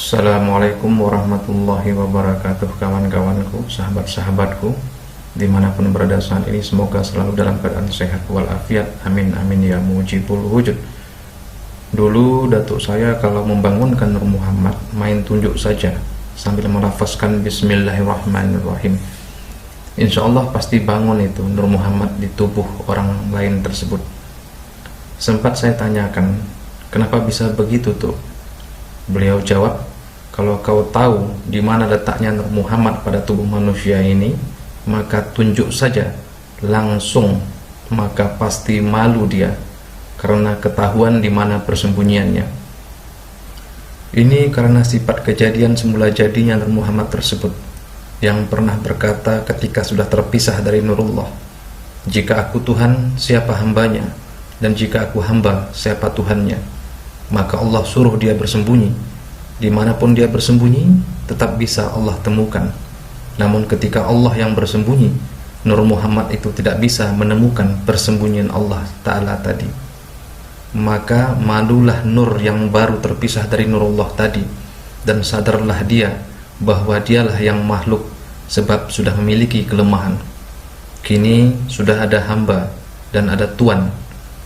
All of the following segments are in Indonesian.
Assalamualaikum warahmatullahi wabarakatuh, kawan-kawanku, sahabat-sahabatku dimanapun berada saat ini. Semoga selalu dalam keadaan sehat walafiat, amin amin ya mujibul wujud. Dulu datuk saya kalau membangunkan Nur Muhammad main tunjuk saja sambil melafazkan bismillahirrahmanirrahim. Insya Allah pasti bangun itu Nur Muhammad di tubuh orang lain tersebut. Sempat saya tanyakan, kenapa bisa begitu tuh? Beliau jawab, kalau kau tahu di mana letaknya Nur Muhammad pada tubuh manusia ini, maka tunjuk saja langsung, maka pasti malu dia karena ketahuan di mana persembunyiannya. Ini karena sifat kejadian semula jadinya Nur Muhammad tersebut, yang pernah berkata ketika sudah terpisah dari Nurullah, jika aku Tuhan, siapa hambanya? Dan jika aku hamba, siapa Tuhannya? Maka Allah suruh dia bersembunyi. Dimanapun dia bersembunyi, tetap bisa Allah temukan. Namun ketika Allah yang bersembunyi, Nur Muhammad itu tidak bisa menemukan persembunyian Allah Ta'ala tadi. Maka malulah Nur yang baru terpisah dari Nurullah tadi, dan sadarlah dia bahwa dialah yang makhluk, sebab sudah memiliki kelemahan. Kini sudah ada hamba dan ada Tuan,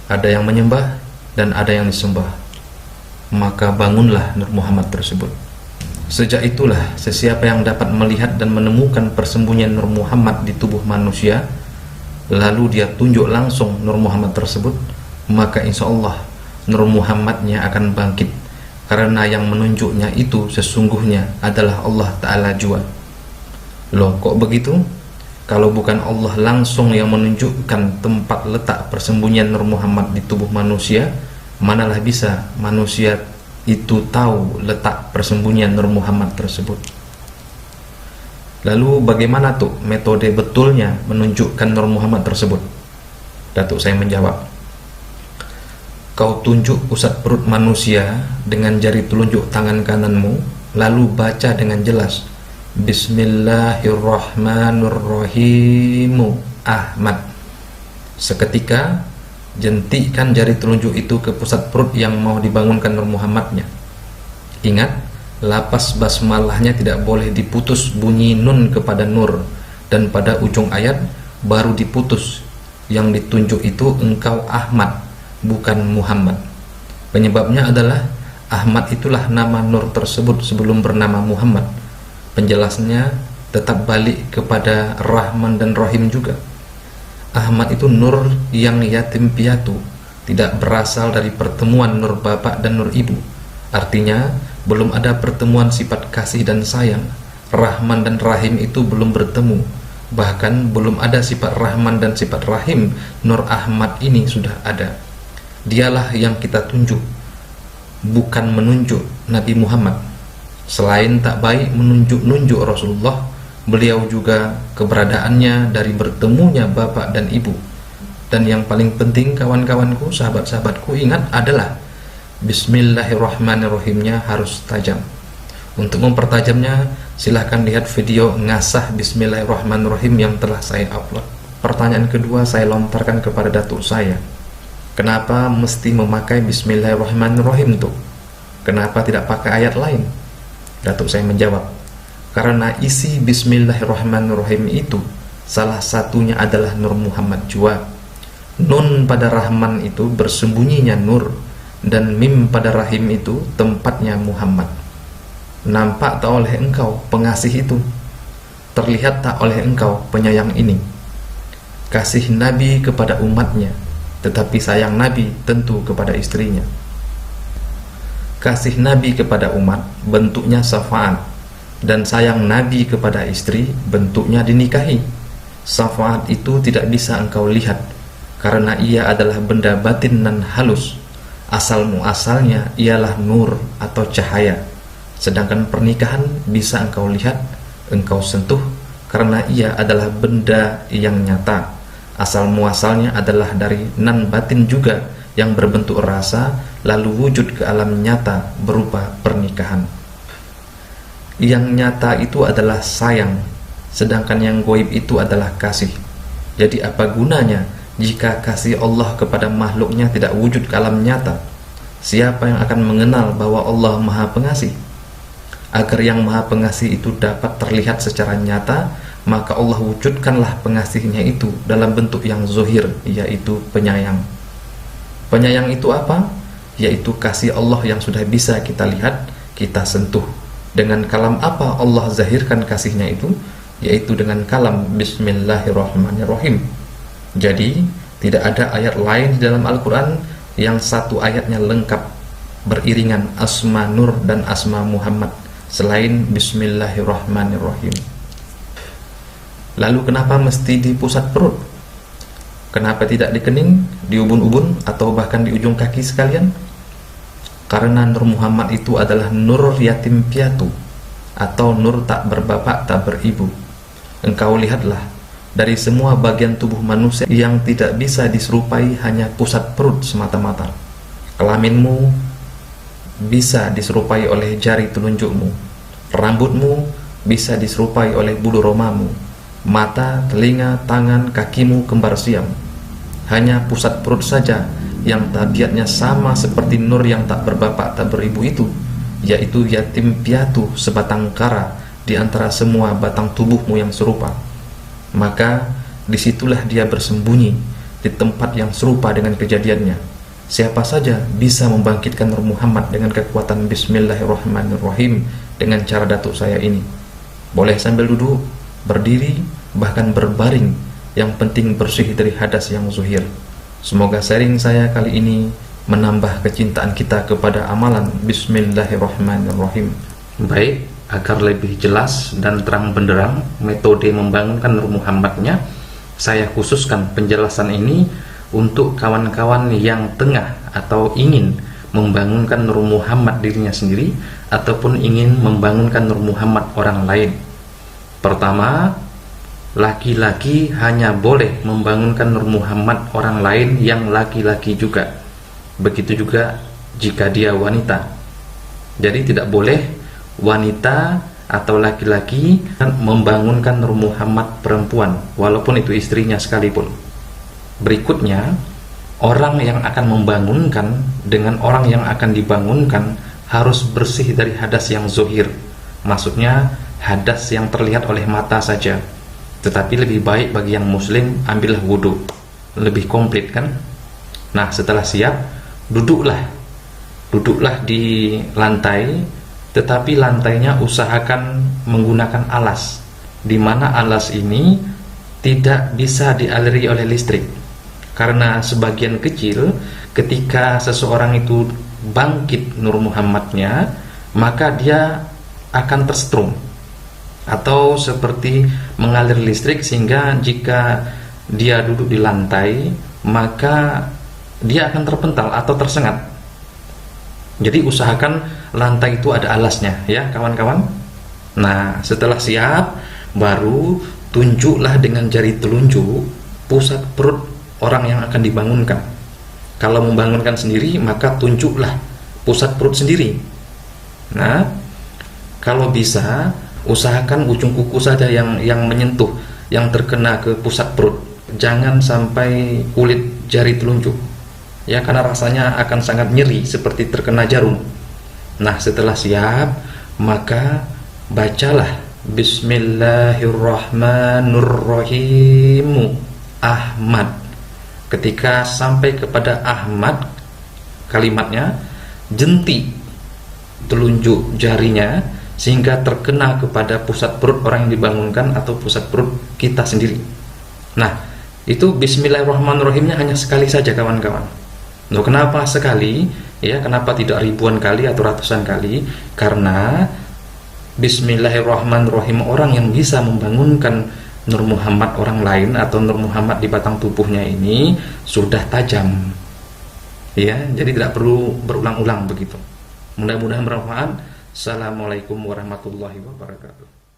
ada yang menyembah dan ada yang disembah. Maka bangunlah Nur Muhammad tersebut. Sejak itulah sesiapa yang dapat melihat dan menemukan persembunyian Nur Muhammad di tubuh manusia, lalu dia tunjuk langsung Nur Muhammad tersebut, maka insya Allah Nur Muhammadnya akan bangkit, karena yang menunjuknya itu sesungguhnya adalah Allah Ta'ala jua. Loh, kok begitu? Kalau bukan Allah langsung yang menunjukkan tempat letak persembunyian Nur Muhammad di tubuh manusia, manalah bisa manusia itu tahu letak persembunyian Nur Muhammad tersebut. Lalu bagaimana tuh metode betulnya menunjukkan Nur Muhammad tersebut? Datuk saya menjawab, kau tunjuk pusat perut manusia dengan jari telunjuk tangan kananmu, lalu baca dengan jelas Bismillahirrahmanirrahim Ahmad. Seketika jentikan jari telunjuk itu ke pusat perut yang mau dibangunkan Nur Muhammadnya. Ingat, lapas basmalahnya tidak boleh diputus bunyi nun kepada Nur, dan pada ujung ayat baru diputus. Yang ditunjuk itu engkau Ahmad, bukan Muhammad. Penyebabnya adalah Ahmad itulah nama Nur tersebut sebelum bernama Muhammad. Penjelasnya tetap balik kepada Rahman dan Rahim juga. Ahmad itu nur yang yatim piatu, tidak berasal dari pertemuan nur bapak dan nur ibu. Artinya belum ada pertemuan sifat kasih dan sayang. Rahman dan Rahim itu belum bertemu. Bahkan belum ada sifat Rahman dan sifat Rahim. Nur Ahmad ini sudah ada. Dialah yang kita tunjuk, bukan menunjuk Nabi Muhammad. Selain tak baik menunjuk-nunjuk Rasulullah, beliau juga keberadaannya dari bertemunya bapak dan ibu. Dan yang paling penting kawan-kawanku, sahabat-sahabatku, ingat adalah Bismillahirrahmanirrahimnya harus tajam. Untuk mempertajamnya silahkan lihat video ngasah Bismillahirrahmanirrahim yang telah saya upload. Pertanyaan kedua saya lontarkan kepada datuk saya, kenapa mesti memakai Bismillahirrahmanirrahim tuh? Kenapa tidak pakai ayat lain? Datuk saya menjawab, karena isi Bismillahirrahmanirrahim itu salah satunya adalah Nur Muhammad jua. Nun pada Rahman itu bersembunyinya Nur, dan Mim pada Rahim itu tempatnya Muhammad. Nampak tak oleh engkau pengasih itu? Terlihat tak oleh engkau penyayang ini? Kasih Nabi kepada umatnya, tetapi sayang Nabi tentu kepada istrinya. Kasih Nabi kepada umat bentuknya syafaat, dan sayang Nabi kepada istri bentuknya dinikahi. Syafaat itu tidak bisa engkau lihat, karena ia adalah benda batin dan halus. Asal muasalnya ialah nur atau cahaya. Sedangkan pernikahan bisa engkau lihat, engkau sentuh, karena ia adalah benda yang nyata. Asal muasalnya adalah dari nan batin juga, yang berbentuk rasa lalu wujud ke alam nyata berupa pernikahan. Yang nyata itu adalah sayang, sedangkan yang goib itu adalah kasih. Jadi apa gunanya jika kasih Allah kepada makhluknya tidak wujud ke alam nyata? Siapa yang akan mengenal bahwa Allah Maha Pengasih? Agar yang Maha Pengasih itu dapat terlihat secara nyata, maka Allah wujudkanlah pengasihnya itu dalam bentuk yang zohir, yaitu penyayang. Penyayang itu apa? Yaitu kasih Allah yang sudah bisa kita lihat, kita sentuh. Dengan kalam apa Allah zahirkan kasihnya itu? Yaitu dengan kalam Bismillahirrahmanirrahim. Jadi tidak ada ayat lain di dalam Al-Quran yang satu ayatnya lengkap beriringan asma Nur dan asma Muhammad selain Bismillahirrahmanirrahim. Lalu kenapa mesti di pusat perut? Kenapa tidak di kening, di ubun-ubun, atau bahkan di ujung kaki sekalian? Karena Nur Muhammad itu adalah nur yatim piatu, atau nur tak berbapak tak beribu. Engkau lihatlah, dari semua bagian tubuh manusia yang tidak bisa diserupai hanya pusat perut semata-mata. Kelaminmu bisa diserupai oleh jari telunjukmu, rambutmu bisa diserupai oleh bulu romamu, mata, telinga, tangan, kakimu kembar siam. Hanya pusat perut saja yang tabiatnya sama seperti nur yang tak berbapak tak beribu itu, yaitu yatim piatu sebatang kara di antara semua batang tubuhmu yang serupa. Maka disitulah dia bersembunyi di tempat yang serupa dengan kejadiannya. Siapa saja bisa membangkitkan Nur Muhammad dengan kekuatan Bismillahirrahmanirrahim dengan cara datuk saya ini. Boleh sambil duduk, berdiri, bahkan berbaring. Yang penting bersih dari hadas yang zuhir. Semoga sharing saya kali ini menambah kecintaan kita kepada amalan Bismillahirrahmanirrahim. Baik, agar lebih jelas dan terang benderang metode membangunkan Nur Muhammadnya, saya khususkan penjelasan ini untuk kawan-kawan yang tengah atau ingin membangunkan Nur Muhammad dirinya sendiri ataupun ingin membangunkan Nur Muhammad orang lain. Pertama, laki-laki hanya boleh membangunkan Nur Muhammad orang lain yang laki-laki juga. Begitu juga jika dia wanita. Jadi tidak boleh wanita atau laki-laki membangunkan Nur Muhammad perempuan, walaupun itu istrinya sekalipun. Berikutnya, orang yang akan membangunkan dengan orang yang akan dibangunkan harus bersih dari hadas yang zohir. Maksudnya hadas yang terlihat oleh mata saja. Tetapi lebih baik bagi yang muslim ambillah wudhu, lebih komplit kan. Nah, setelah siap, duduklah di lantai, tetapi lantainya usahakan menggunakan alas, di mana alas ini tidak bisa dialiri oleh listrik. Karena sebagian kecil ketika seseorang itu bangkit Nur Muhammadnya, maka dia akan tersetrum atau seperti mengalir listrik, sehingga jika dia duduk di lantai maka dia akan terpental atau tersengat. Jadi usahakan lantai itu ada alasnya ya kawan-kawan. Nah, setelah siap, baru tunjuklah dengan jari telunjuk pusat perut orang yang akan dibangunkan. Kalau membangunkan sendiri, maka tunjuklah pusat perut sendiri. Nah, kalau bisa usahakan ujung kuku saja yang menyentuh, yang terkena ke pusat perut. Jangan sampai kulit jari telunjuk. Ya, karena rasanya akan sangat nyeri seperti terkena jarum. Nah, setelah siap, maka bacalah Bismillahirrahmanirrahim Ahmad. Ketika sampai kepada Ahmad kalimatnya, jenti telunjuk jarinya sehingga terkena kepada pusat perut orang yang dibangunkan atau pusat perut kita sendiri. Nah, itu Bismillahirrahmanirrahimnya hanya sekali saja kawan-kawan. Loh, kenapa sekali? Ya, kenapa tidak ribuan kali atau ratusan kali? Karena Bismillahirrahmanirrahim orang yang bisa membangunkan Nur Muhammad orang lain atau Nur Muhammad di batang tubuhnya ini sudah tajam. Ya, jadi tidak perlu berulang-ulang begitu. Mudah-mudahan bermanfaat. Assalamualaikum warahmatullahi wabarakatuh.